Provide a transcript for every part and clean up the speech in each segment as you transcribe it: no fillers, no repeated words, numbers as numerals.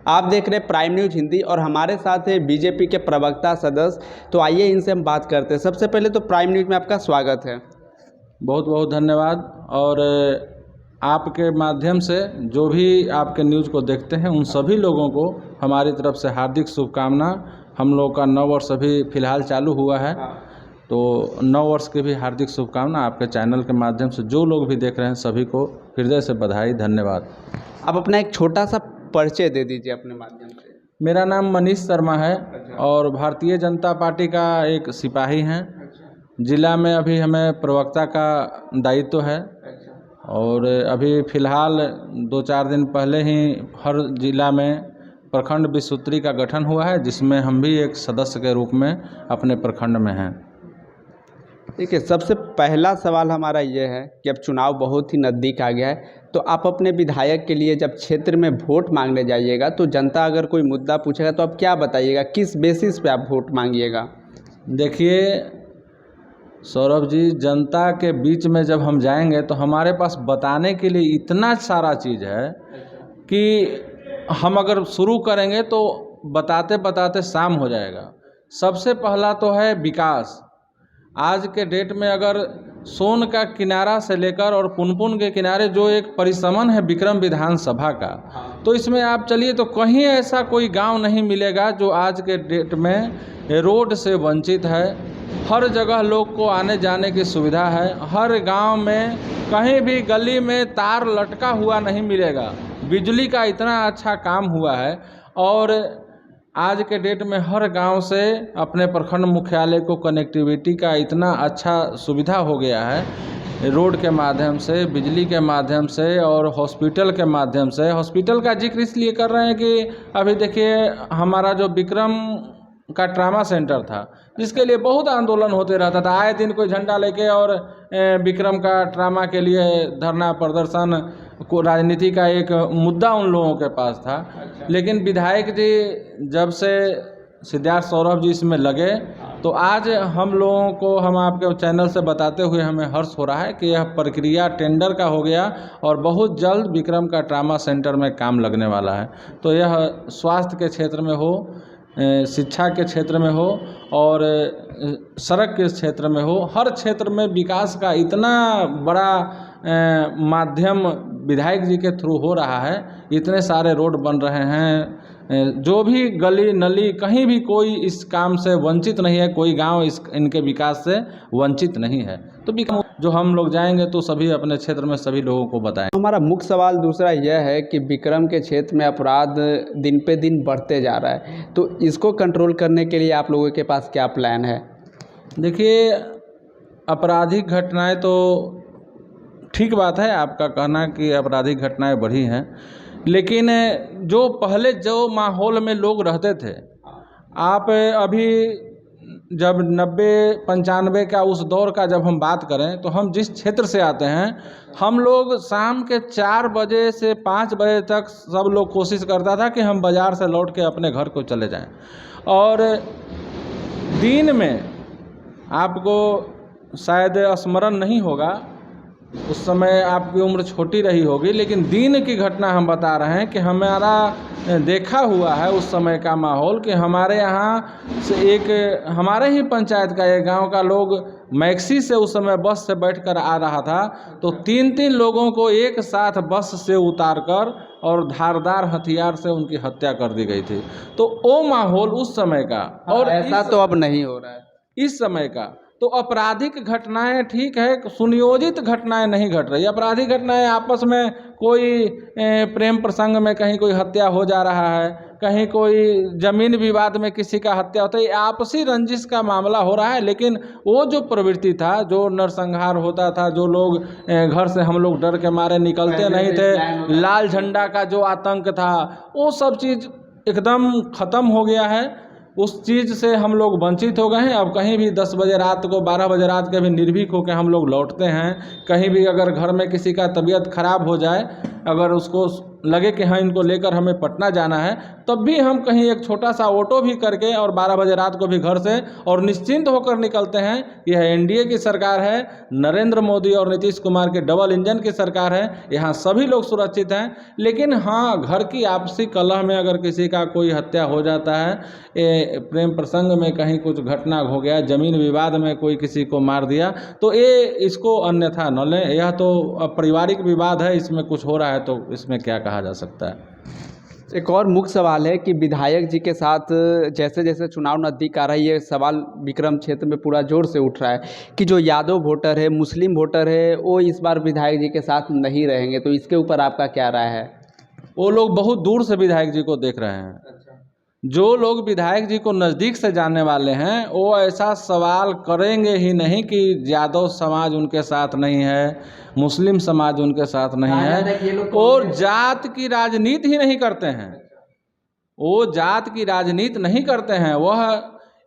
आप देख रहे हैं प्राइम न्यूज हिंदी और हमारे साथ है बीजेपी के प्रवक्ता सदस्य। तो आइए इनसे हम बात करते हैं। सबसे पहले तो प्राइम न्यूज में आपका स्वागत है। बहुत बहुत धन्यवाद। और आपके माध्यम से जो भी आपके न्यूज़ को देखते हैं उन सभी लोगों को हमारी तरफ से हार्दिक शुभकामना। हम लोग का नव वर्ष अभी फ़िलहाल चालू हुआ है, तो नव वर्ष की भी हार्दिक शुभकामना। आपके चैनल के माध्यम से जो लोग भी देख रहे हैं सभी को हृदय से बधाई, धन्यवाद। आप अपना एक छोटा सा परिचय दे दीजिए अपने माध्यम से। मेरा नाम मनीष शर्मा है और भारतीय जनता पार्टी का एक सिपाही हैं। जिला में अभी हमें प्रवक्ता का दायित्व है और अभी फ़िलहाल 2-4 दिन पहले ही हर जिला में प्रखंड विसूत्री का गठन हुआ है, जिसमें हम भी एक सदस्य के रूप में अपने प्रखंड में हैं। देखिए, सबसे पहला सवाल हमारा ये है कि अब चुनाव बहुत ही नज़दीक आ गया है, तो आप अपने विधायक के लिए जब क्षेत्र में वोट मांगने जाइएगा तो जनता अगर कोई मुद्दा पूछेगा तो आप क्या बताइएगा, किस बेसिस पे आप वोट मांगिएगा? देखिए सौरभ जी, जनता के बीच में जब हम जाएंगे तो हमारे पास बताने के लिए इतना सारा चीज़ है कि हम अगर शुरू करेंगे तो बताते बताते शाम हो जाएगा। सबसे पहला तो है विकास। आज के डेट में अगर सोन का किनारा से लेकर और पुनपुन के किनारे जो एक परिसमन है विक्रम विधानसभा का, तो इसमें आप चलिए तो कहीं ऐसा कोई गांव नहीं मिलेगा जो आज के डेट में रोड से वंचित है। हर जगह लोग को आने जाने की सुविधा है। हर गांव में कहीं भी गली में तार लटका हुआ नहीं मिलेगा। बिजली का इतना अच्छा काम हुआ है और आज के डेट में हर गांव से अपने प्रखंड मुख्यालय को कनेक्टिविटी का इतना अच्छा सुविधा हो गया है, रोड के माध्यम से, बिजली के माध्यम से और हॉस्पिटल के माध्यम से। हॉस्पिटल का जिक्र इसलिए कर रहे हैं कि अभी देखिए हमारा जो विक्रम का ट्रामा सेंटर था, जिसके लिए बहुत आंदोलन होते रहता था, आए दिन कोई झंडा लेके और विक्रम का ट्रामा के लिए धरना प्रदर्शन को राजनीति का एक मुद्दा उन लोगों के पास था। लेकिन विधायक जी जब से सिद्धार्थ सौरभ जी इसमें लगे तो आज हम लोगों को, हम आपके चैनल से बताते हुए हमें हर्ष हो रहा है कि यह प्रक्रिया टेंडर का हो गया और बहुत जल्द विक्रम का ट्रामा सेंटर में काम लगने वाला है। तो यह स्वास्थ्य के क्षेत्र में हो, शिक्षा के क्षेत्र में हो और सड़क के क्षेत्र में हो, हर क्षेत्र में विकास का इतना बड़ा माध्यम विधायक जी के थ्रू हो रहा है। इतने सारे रोड बन रहे हैं, जो भी गली नली कहीं भी कोई इस काम से वंचित नहीं है, कोई गांव इनके विकास से वंचित नहीं है। तो जो हम लोग जाएंगे तो सभी अपने क्षेत्र में सभी लोगों को बताएं। हमारा मुख्य सवाल दूसरा यह है कि विक्रम के क्षेत्र में अपराध दिन पे दिन बढ़ते जा रहा है, तो इसको कंट्रोल करने के लिए आप लोगों के पास क्या प्लान है? देखिए, आपराधिक घटनाएं तो ठीक बात है आपका कहना कि आपराधिक घटनाएं बढ़ी हैं, लेकिन जो पहले जो माहौल में लोग रहते थे, आप अभी जब 90-95 का उस दौर का जब हम बात करें तो हम जिस क्षेत्र से आते हैं, हम लोग शाम के 4 बजे से 5 बजे तक सब लोग कोशिश करता था कि हम बाज़ार से लौट के अपने घर को चले जाएं। और दिन में आपको शायद स्मरण नहीं होगा, उस समय आपकी उम्र छोटी रही होगी, लेकिन दिन की घटना हम बता रहे हैं कि हमारा देखा हुआ है उस समय का माहौल कि हमारे यहाँ से एक हमारे ही पंचायत का एक गांव का लोग मैक्सी से उस समय बस से बैठकर आ रहा था, तो 3-3 लोगों को एक साथ बस से उतारकर और धारदार हथियार से उनकी हत्या कर दी गई थी। तो वो माहौल उस समय का, और ऐसा तो अब नहीं हो रहा है इस समय का। तो आपराधिक घटनाएं ठीक है, सुनियोजित घटनाएं नहीं घट रही। आपराधिक घटनाएं आपस में कोई प्रेम प्रसंग में कहीं कोई हत्या हो जा रहा है, कहीं कोई जमीन विवाद में किसी का हत्या होता है, आपसी रंजिश का मामला हो रहा है। लेकिन वो जो प्रवृत्ति था, जो नरसंहार होता था, जो लोग घर से हम लोग डर के मारे निकलते नहीं थे, लाल झंडा का जो आतंक था, वो सब चीज़ एकदम ख़त्म हो गया है। उस चीज़ से हम लोग वंचित हो गए हैं। अब कहीं भी 10 बजे रात को, 12 बजे रात के भी निर्भीक होकर हम लोग लौटते हैं। कहीं भी अगर घर में किसी का तबीयत खराब हो जाए, अगर उसको लगे कि हाँ इनको लेकर हमें पटना जाना है, तब भी हम कहीं एक छोटा सा ऑटो भी करके और 12 बजे रात को भी घर से और निश्चिंत होकर निकलते हैं। यह एनडीए की सरकार है, नरेंद्र मोदी और नीतीश कुमार के डबल इंजन की सरकार है, यहाँ सभी लोग सुरक्षित हैं। लेकिन हाँ, घर की आपसी कलह में अगर किसी का कोई हत्या हो जाता है, प्रेम प्रसंग में कहीं कुछ घटना हो गया, जमीन विवाद में कोई किसी को मार दिया, तो ये इसको अन्यथा न लें। यह तो पारिवारिक विवाद है, इसमें कुछ हो रहा है तो इसमें क्या कहा जा सकता है। एक और मुख्य सवाल है कि विधायक जी के साथ जैसे जैसे चुनाव नज़दीक आ रहा है, ये सवाल विक्रम क्षेत्र में पूरा जोर से उठ रहा है कि जो यादव वोटर है, मुस्लिम वोटर है, वो इस बार विधायक जी के साथ नहीं रहेंगे। तो इसके ऊपर आपका क्या राय है? वो लोग बहुत दूर से विधायक जी को देख रहे हैं। जो लोग विधायक जी को नज़दीक से जानने वाले हैं वो ऐसा सवाल करेंगे ही नहीं कि यादव समाज उनके साथ नहीं है, मुस्लिम समाज उनके साथ नहीं है। और जात की राजनीति ही नहीं करते हैं, वो जात की राजनीति नहीं करते हैं, वह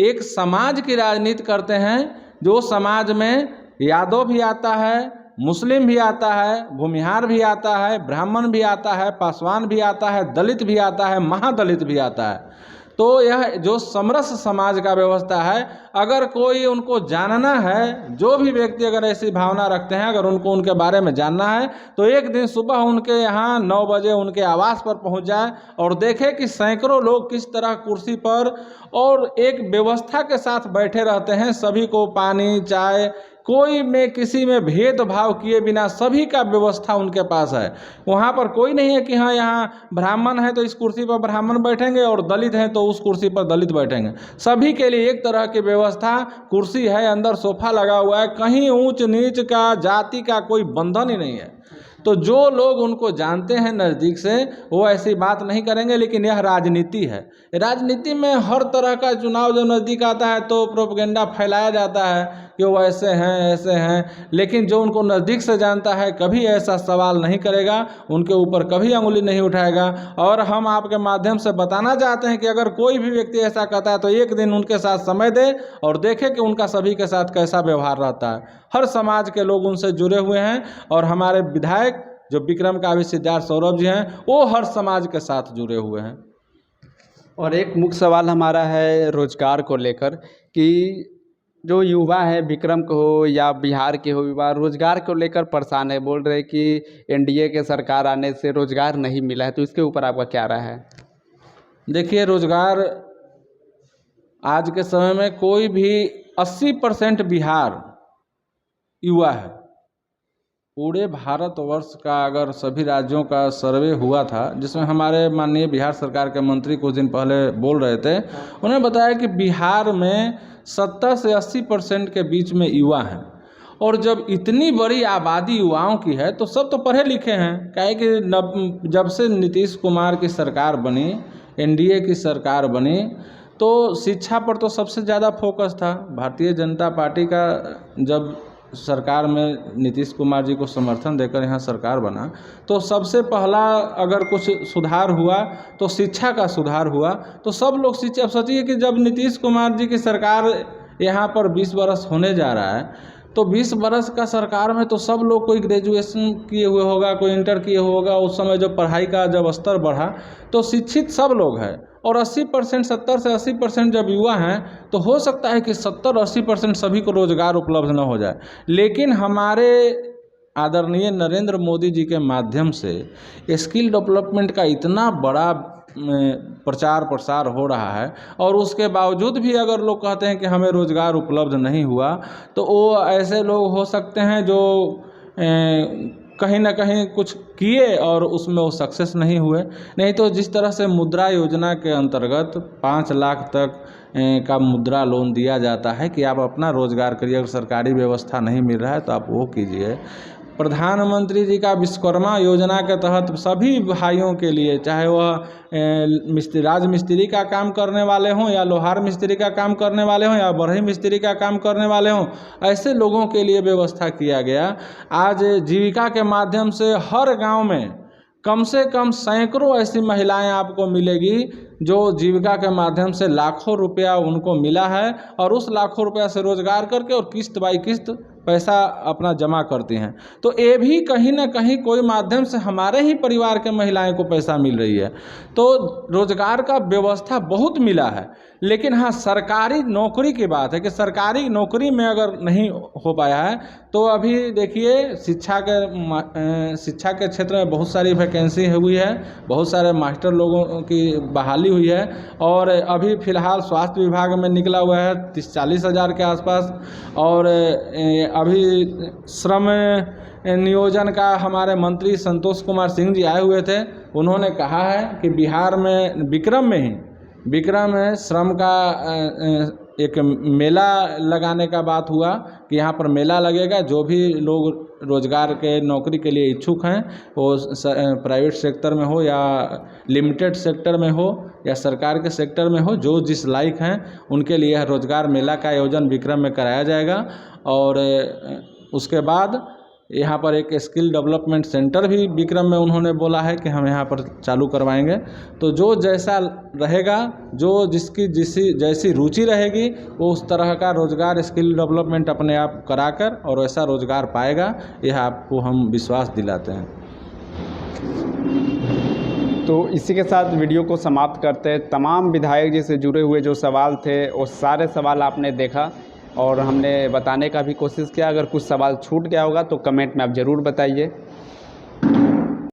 एक समाज की राजनीति करते हैं। जो समाज में यादव भी आता है, मुस्लिम भी आता है, भूमिहार भी आता है, ब्राह्मण भी आता है, पासवान भी आता है, दलित भी आता है, महादलित भी आता है। तो यह जो समरस समाज का व्यवस्था है, अगर कोई उनको जानना है, जो भी व्यक्ति अगर ऐसी भावना रखते हैं, अगर उनको उनके बारे में जानना है, तो एक दिन सुबह उनके यहाँ 9 बजे उनके आवास पर पहुँच जाए और देखे कि सैकड़ों लोग किस तरह कुर्सी पर और एक व्यवस्था के साथ बैठे रहते हैं। सभी को पानी, चाय, कोई में किसी में भेदभाव किए बिना सभी का व्यवस्था उनके पास है। वहाँ पर कोई नहीं है कि हाँ यहाँ ब्राह्मण है तो इस कुर्सी पर ब्राह्मण बैठेंगे और दलित हैं तो उस कुर्सी पर दलित बैठेंगे। सभी के लिए एक तरह की व्यवस्था, कुर्सी है, अंदर सोफा लगा हुआ है, कहीं ऊंच नीच का, जाति का कोई बंधन ही नहीं है। तो जो लोग उनको जानते हैं नज़दीक से, वो ऐसी बात नहीं करेंगे। लेकिन यह राजनीति है। राजनीति में हर तरह का चुनाव जब नज़दीक आता है तो प्रोपेगेंडा फैलाया जाता है कि वो ऐसे हैं, ऐसे हैं। लेकिन जो उनको नज़दीक से जानता है कभी ऐसा सवाल नहीं करेगा, उनके ऊपर कभी अंगुली नहीं उठाएगा। और हम आपके माध्यम से बताना चाहते हैं कि अगर कोई भी व्यक्ति ऐसा कहता है तो एक दिन उनके साथ समय दे और देखे कि उनका सभी के साथ कैसा व्यवहार रहता है। हर समाज के लोग उनसे जुड़े हुए हैं और हमारे विधायक जो विक्रम का भी सिद्धार्थ सौरभ जी हैं, वो हर समाज के साथ जुड़े हुए हैं। और एक मुख्य सवाल हमारा है रोजगार को लेकर कि जो युवा है, विक्रम के हो या बिहार के हो, युवा रोजगार को लेकर परेशान है। बोल रहे कि एनडीए के सरकार आने से रोजगार नहीं मिला है। तो इसके ऊपर आपका क्या राय है? देखिए, रोजगार आज के समय में कोई भी 80% बिहार युवा है। पूरे भारतवर्ष का अगर सभी राज्यों का सर्वे हुआ था, जिसमें हमारे माननीय बिहार सरकार के मंत्री कुछ दिन पहले बोल रहे थे, उन्होंने बताया कि बिहार में 70 से 80% के बीच में युवा हैं। और जब इतनी बड़ी आबादी युवाओं की है तो सब तो पढ़े लिखे हैं। काहे कि जब से नीतीश कुमार की सरकार बनी, एनडीए की सरकार बनी, तो शिक्षा पर तो सबसे ज़्यादा फोकस था। भारतीय जनता पार्टी का जब सरकार में नीतीश कुमार जी को समर्थन देकर यहाँ सरकार बना, तो सबसे पहला अगर कुछ सुधार हुआ तो शिक्षा का सुधार हुआ। तो सब लोग शिक्षा, अब सोचिए कि जब नीतीश कुमार जी की सरकार यहाँ पर 20 बरस होने जा रहा है, तो 20 बरस का सरकार में तो सब लोग, कोई ग्रेजुएशन किए हुए होगा, कोई इंटर किए होगा। उस समय जब पढ़ाई का जब स्तर बढ़ा तो शिक्षित सब लोग हैं। और 80%, 70 से 80% जब युवा हैं तो हो सकता है कि 70-80% सभी को रोजगार उपलब्ध न हो जाए। लेकिन हमारे आदरणीय नरेंद्र मोदी जी के माध्यम से स्किल डेवलपमेंट का इतना बड़ा प्रचार प्रसार हो रहा है, और उसके बावजूद भी अगर लोग कहते हैं कि हमें रोज़गार उपलब्ध नहीं हुआ, तो वो ऐसे लोग हो सकते हैं जो कहीं ना कहीं कुछ किए और उसमें वो सक्सेस नहीं हुए। नहीं तो जिस तरह से मुद्रा योजना के अंतर्गत 5 लाख तक का मुद्रा लोन दिया जाता है कि आप अपना रोज़गार करिए, अगर सरकारी व्यवस्था नहीं मिल रहा है तो आप वो कीजिए। प्रधानमंत्री जी का विश्वकर्मा योजना के तहत सभी भाइयों के लिए, चाहे वह राज मिस्त्री का काम करने वाले हों या लोहार मिस्त्री का काम करने वाले हों या बढ़ई मिस्त्री का काम करने वाले हों, ऐसे लोगों के लिए व्यवस्था किया गया। आज जीविका के माध्यम से हर गांव में कम से कम सैकड़ों ऐसी महिलाएं आपको मिलेगी जो जीविका के माध्यम से लाखों रुपया उनको मिला है, और उस लाखों रुपया से रोजगार करके और किस्त बाई किस्त पैसा अपना जमा करती हैं। तो ये भी कहीं ना कहीं कोई माध्यम से हमारे ही परिवार के महिलाएं को पैसा मिल रही है। तो रोजगार का व्यवस्था बहुत मिला है। लेकिन हाँ, सरकारी नौकरी की बात है कि सरकारी नौकरी में अगर नहीं हो पाया है तो अभी देखिए शिक्षा के क्षेत्र में बहुत सारी वैकेंसी हुई है, बहुत सारे मास्टर लोगों की बहाली हुई है। और अभी फ़िलहाल स्वास्थ्य विभाग में निकला हुआ है 30-40 हज़ार के आसपास। और अभी श्रम नियोजन का हमारे मंत्री संतोष कुमार सिंह जी आए हुए थे। उन्होंने कहा है कि बिहार में विक्रम में श्रम का एक मेला लगाने का बात हुआ कि यहाँ पर मेला लगेगा। जो भी लोग रोजगार के नौकरी के लिए इच्छुक हैं, वो प्राइवेट सेक्टर में हो या लिमिटेड सेक्टर में हो या सरकार के सेक्टर में हो, जो जिस लायक हैं उनके लिए रोजगार मेला का आयोजन विक्रम में कराया जाएगा। और उसके बाद यहाँ पर एक स्किल डेवलपमेंट सेंटर भी विक्रम में उन्होंने बोला है कि हम यहाँ पर चालू करवाएंगे। तो जो जैसा रहेगा, जो जिसकी जैसी रुचि रहेगी, वो उस तरह का रोज़गार स्किल डेवलपमेंट अपने आप कराकर और वैसा रोज़गार पाएगा, यह आपको हम विश्वास दिलाते हैं। तो इसी के साथ वीडियो को समाप्त करते हैं। तमाम विधायक जी से जुड़े हुए जो सवाल थे वो सारे सवाल आपने देखा और हमने बताने का भी कोशिश किया। अगर कुछ सवाल छूट गया होगा तो कमेंट में आप ज़रूर बताइए।